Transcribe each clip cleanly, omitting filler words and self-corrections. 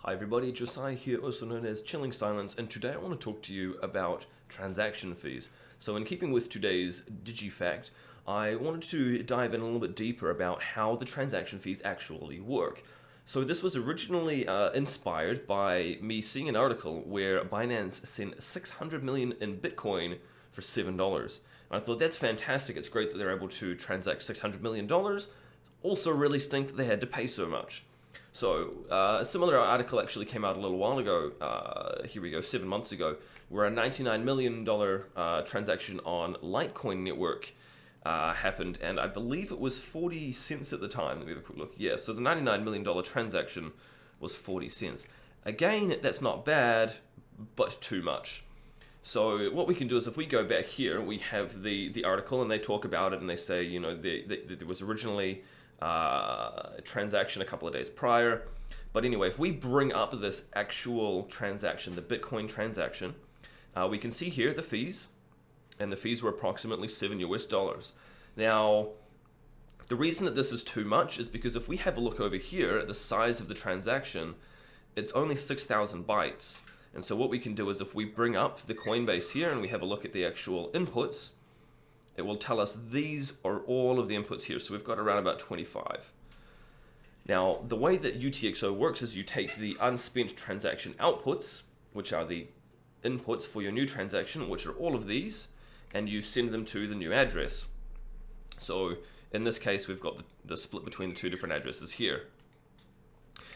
Hi everybody, Josiah here, also known as Chilling Silence, and today I want to talk to you about transaction fees. So in keeping with today's DigiFact, I wanted to dive in a little bit deeper about how the transaction fees actually work. So this was originally inspired by me seeing an article where Binance sent 600 million in Bitcoin for $7. And I thought that's fantastic, it's great that they're able to transact $600 million. Also really stink that they had to pay so much. So a similar article actually came out a little while ago, here we go, 7 months ago, where a $99 million transaction on Litecoin network happened, and I believe it was 40 cents at the time. Let me have a quick look. Yeah, so the $99 million transaction was 40 cents. Again, that's not bad, but too much. So what we can do is if we go back here, we have the article, and they talk about it, and they say, you know, there was originally a transaction a couple of days prior. But anyway, if we bring up this actual transaction, the Bitcoin transaction, we can see here the fees, and the fees were approximately $7 US. Now, the reason that this is too much is because if we have a look over here at the size of the transaction, it's only 6,000 bytes. And so what we can do is if we bring up the Coinbase here and we have a look at the actual inputs, it will tell us these are all of the inputs here. So we've got around about 25. Now, the way that UTXO works is you take the unspent transaction outputs, which are the inputs for your new transaction, which are all of these, and you send them to the new address. So in this case, we've got the split between the two different addresses here.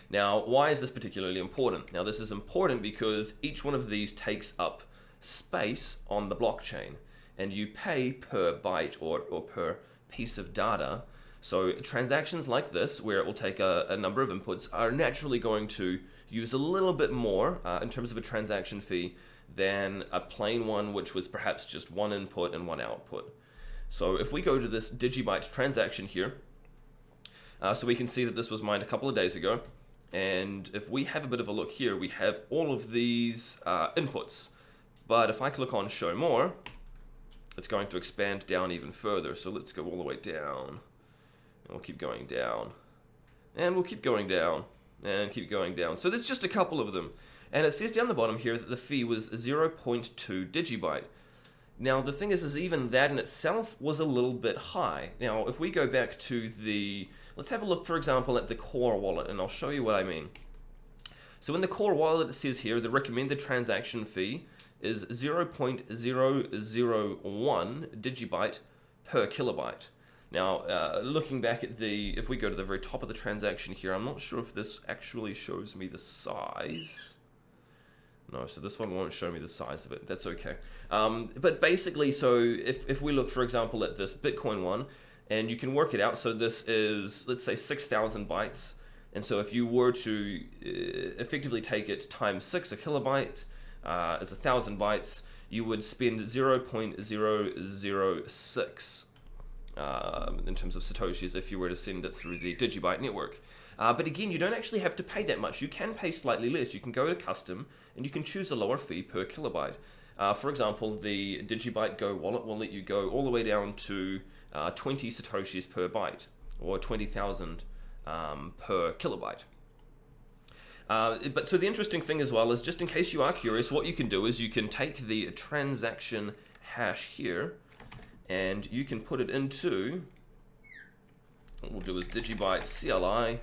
Now, why is this particularly important? Now, this is important because each one of these takes up space on the blockchain, and you pay per byte or per piece of data. So transactions like this, where it will take a number of inputs, are naturally going to use a little bit more in terms of a transaction fee than a plain one, which was perhaps just one input and one output. So if we go to this DigiByte transaction here, so we can see that this was mined a couple of days ago. And if we have a bit of a look here, we have all of these inputs. But if I click on show more, it's going to expand down even further. So let's go all the way down. And we'll keep going down. And we'll keep going down. And keep going down. So there's just a couple of them. And it says down the bottom here that the fee was 0.2 DigiByte. Now the thing is even that in itself was a little bit high. Now if we go back to let's have a look, for example, at the core wallet, and I'll show you what I mean. So in the core wallet, it says here the recommended transaction fee is 0.001 DigiByte per kilobyte. Now, looking back at if we go to the very top of the transaction here, I'm not sure if this actually shows me the size. No, so this one won't show me the size of it. That's okay. But basically, so if we look, for example, at this Bitcoin one, and you can work it out, so this is, let's say, 6,000 bytes. And so if you were to effectively take it times 6, a kilobyte, as 1,000 bytes, you would spend 0.006 in terms of Satoshis if you were to send it through the DigiByte network. But again, you don't actually have to pay that much. You can pay slightly less. You can go to custom, and you can choose a lower fee per kilobyte. For example, the DigiByte Go wallet will let you go all the way down to 20 Satoshis per byte, or 20,000 per kilobyte. But so the interesting thing as well is, just in case you are curious, what you can do is you can take the transaction hash here, and you can put it into, what we'll do is DigiByte CLI,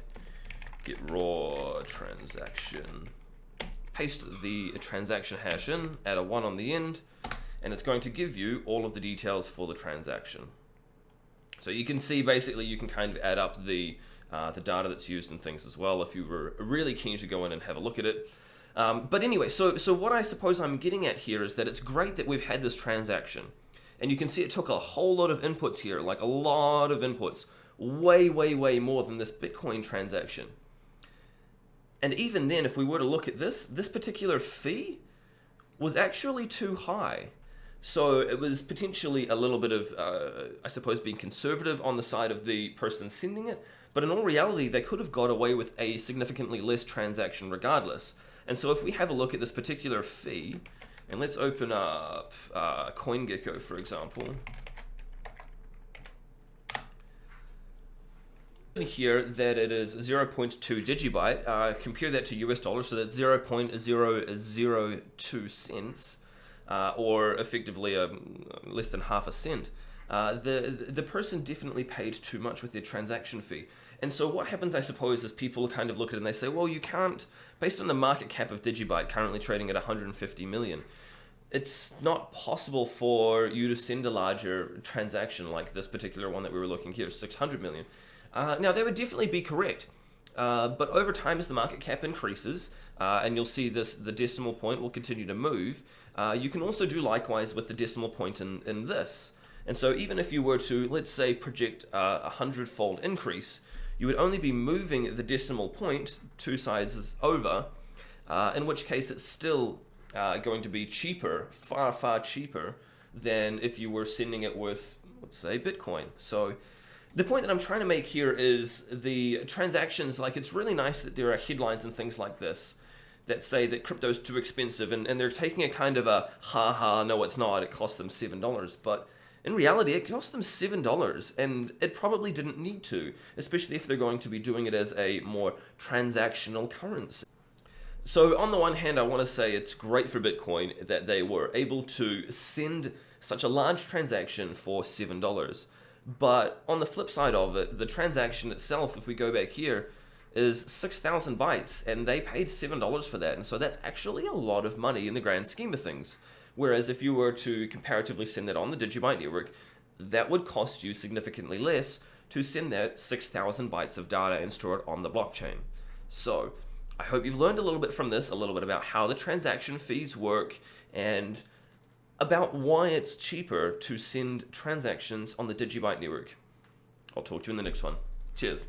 get raw transaction, paste the transaction hash in, add a 1 on the end, and it's going to give you all of the details for the transaction. So you can see basically you can kind of add up the data that's used and things as well if you were really keen to go in and have a look at it. But anyway, so what I suppose I'm getting at here is that it's great that we've had this transaction. And you can see it took a whole lot of inputs here, like a lot of inputs, way, way, way more than this Bitcoin transaction. And even then, if we were to look at this particular fee was actually too high. So it was potentially a little bit of, I suppose, being conservative on the side of the person sending it. But in all reality, they could have got away with a significantly less transaction regardless. And so if we have a look at this particular fee, and let's open up CoinGecko, for example. Here that it is 0.2 DigiByte. Compare that to US dollars, so that's 0.002 cents, or effectively less than half a cent. The person definitely paid too much with their transaction fee. And so what happens, I suppose, is people kind of look at it and they say, well, you can't, based on the market cap of DigiByte currently trading at 150 million, it's not possible for you to send a larger transaction like this particular one that we were looking here, 600 million. Now, they would definitely be correct. But over time, as the market cap increases, and you'll see this, the decimal point will continue to move, you can also do likewise with the decimal point in this. And so even if you were to, let's say, project a 100-fold increase, you would only be moving the decimal point 2 sizes over, in which case it's still going to be cheaper, far, far cheaper than if you were sending it with, let's say, Bitcoin. So the point that I'm trying to make here is the transactions, like, it's really nice that there are headlines and things like this that say that crypto's too expensive, and they're taking a kind of a, ha, no it's not, it cost them $7. But in reality, it cost them $7, and it probably didn't need to, especially if they're going to be doing it as a more transactional currency. So on the one hand, I want to say it's great for Bitcoin that they were able to send such a large transaction for $7. But on the flip side of it, the transaction itself, if we go back here, is 6,000 bytes, and they paid $7 for that. And so that's actually a lot of money in the grand scheme of things. Whereas if you were to comparatively send that on the DigiByte network, that would cost you significantly less to send that 6,000 bytes of data and store it on the blockchain. So I hope you've learned a little bit from this, a little bit about how the transaction fees work, and about why it's cheaper to send transactions on the DigiByte network. I'll talk to you in the next one. Cheers.